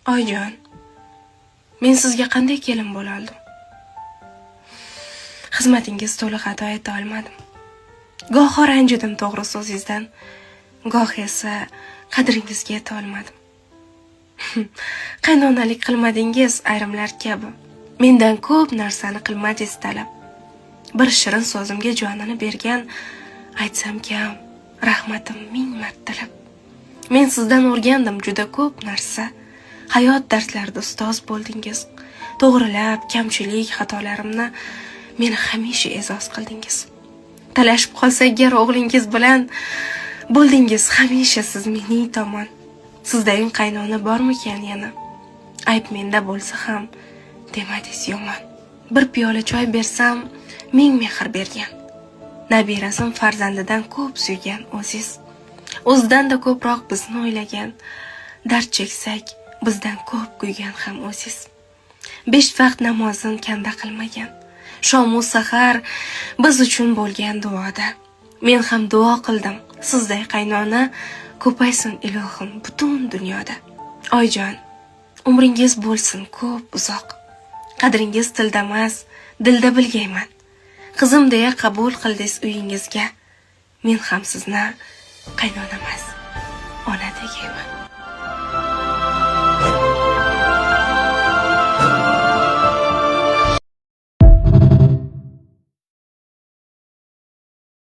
Oyijon, men sizga qanday kelin bo'la oldim? Xizmatingiz to'liq ado eta olmadim. Goho ranjidim to'g'ri so'zingizdan, goh esa qadringizga yeta olmadim. Qaynonalik qilmadingiz ayrimlar kabi. Mendan ko'p narsani qilmadingiz talab. Bir shirin so'zimga jonini bergan, aytsam kam, rahmatim ming martalab. Men sizdan o'rgandim juda ko'p narsa. Hayot darslarida ustoz bo'ldingiz. To'g'rilab, kamchilik, xatolarimni meni hamisha e'zoz qildingiz. Talashib qolsak gar o'g'lingiz bilan bo'ldingiz hamisha siz mening tomon. Sizdayin qaynona bormikan yana? Ayb menda bo'lsa ham demadingiz yomon. Bir piyola choy bersam ming mehr bergan. Nabirasim farzandidan ko'p suygan o'ziz. O'zidan-da ko'proq bizni o'ylagan. Dard cheksak bizdan ko'p kuygan ham o'ziz. 5 vaqt namozin kanda qilmagan. Shom u sahar biz uchun bo'lgan duoda. Men ham duo qildim. Sizday qaynona ko'paysin ilohim butun dunyoda. Oyjon, umringiz bo'lsin ko'p uzoq. Qadringiz tilda emas, dilda bilgayman. Qizim deya qabul qildingiz uyingizga. Men ham sizni qaynona emas, ona degayman.